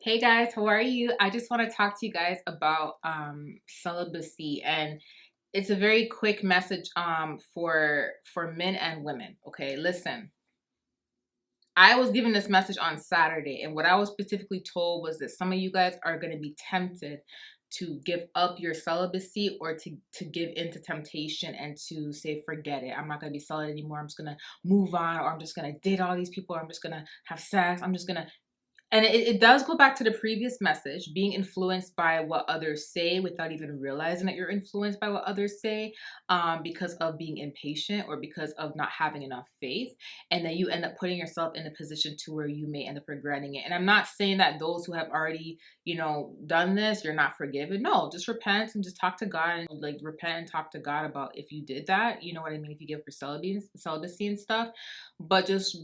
Hey guys, how are you? I just want to talk to you guys about celibacy, and it's a very quick message for men and women. Okay, listen. I was given this message on Saturday, and what I was specifically told was that some of you guys are going to be tempted to give up your celibacy, or to give into temptation and to say, forget it, I'm not going to be celibate anymore, I'm just going to move on, or I'm just going to date all these people, or I'm just going to have sex, I'm just going to. And it does go back to the previous message, being influenced by what others say without even realizing that you're influenced by what others say, because of being impatient or because of not having enough faith. And then you end up putting yourself in a position to where you may end up regretting it. And I'm not saying that those who have already, done this, you're not forgiven. No, just repent and just talk to God, and like repent and talk to God about if you did that. You know what I mean? If you give for celibacy and stuff. But just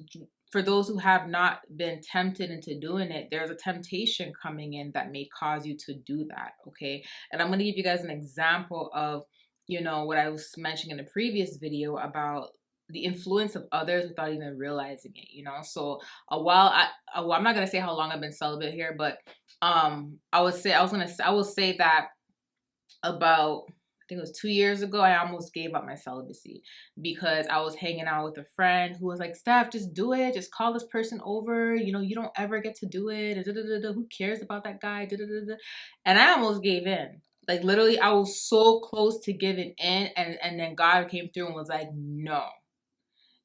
for those who have not been tempted into doing it, there's a temptation coming in that may cause you to do that. Okay. And I'm going to give you guys an example of, what I was mentioning in the previous video about the influence of others without even realizing it. So I'm not going to say how long I've been celibate here, but I will say that about, I think it was 2 years ago, I almost gave up my celibacy because I was hanging out with a friend who was like, Steph, just do it. Just call this person over. You don't ever get to do it. Who cares about that guy? And I almost gave in. Like literally, I was so close to giving in. And then God came through and was like, no.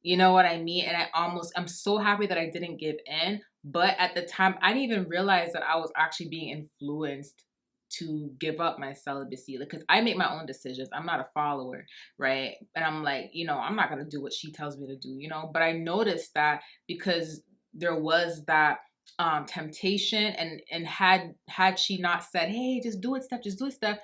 You know what I mean? And I'm so happy that I didn't give in. But at the time, I didn't even realize that I was actually being influenced to give up my celibacy, because I make my own decisions. I'm not a follower, right? And I'm like, I'm not going to do what she tells me to do, but I noticed that because there was that temptation, and had she not said, hey, just do it, Steph, just do it, Steph,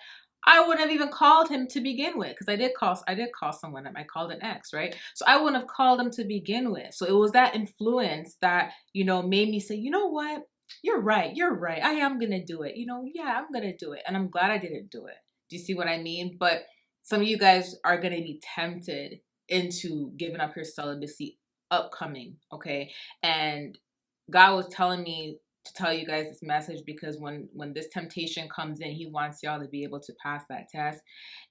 I wouldn't have even called him to begin with, because I did call someone. I called an ex, right? So I wouldn't have called him to begin with. So it was that influence that, made me say, you know what? You're right. I am going to do it. Yeah, I'm going to do it. And I'm glad I didn't do it. Do you see what I mean? But some of you guys are going to be tempted into giving up your celibacy upcoming, okay? And God was telling me to tell you guys this message because when this temptation comes in, he wants y'all to be able to pass that test,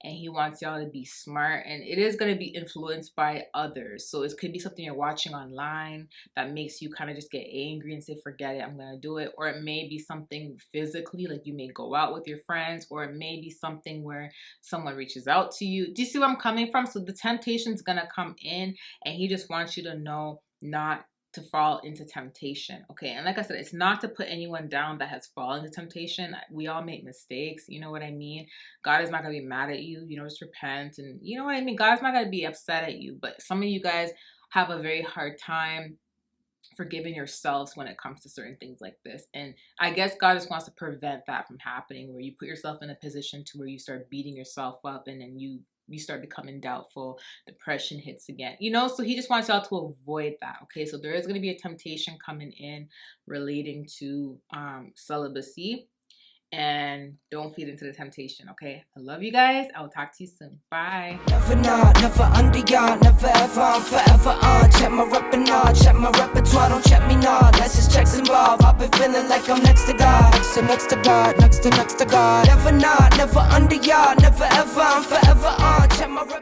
and he wants y'all to be smart, and it is going to be influenced by others. So it could be something you're watching online that makes you kind of just get angry and say, forget it, I'm going to do it. Or it may be something physically, like you may go out with your friends, or it may be something where someone reaches out to you. Do you see where I'm coming from? So the temptation is going to come in, and he just wants you to know not to fall into temptation. Okay. And like I said, it's not to put anyone down that has fallen into temptation. We all make mistakes. You know what I mean? God is not going to be mad at you. Just repent. And you know what I mean? God's not going to be upset at you. But some of you guys have a very hard time forgiving yourselves when it comes to certain things like this. And I guess God just wants to prevent that from happening, where you put yourself in a position to where you start beating yourself up, and then you start becoming doubtful, depression hits again, so he just wants y'all to avoid that. Okay, so there is going to be a temptation coming in relating to celibacy, and don't feed into the temptation. Okay, I love you guys. I will talk to you soon. Bye. Never not, never under y'all, never ever, I'm forever on. Check my rep and all, check my repertoire, don't check me not. Let's just checks involved. I've been feeling like I'm next to God, next to God, next to God. Never not, never under y'all, never ever, I'm forever on. Check my rep.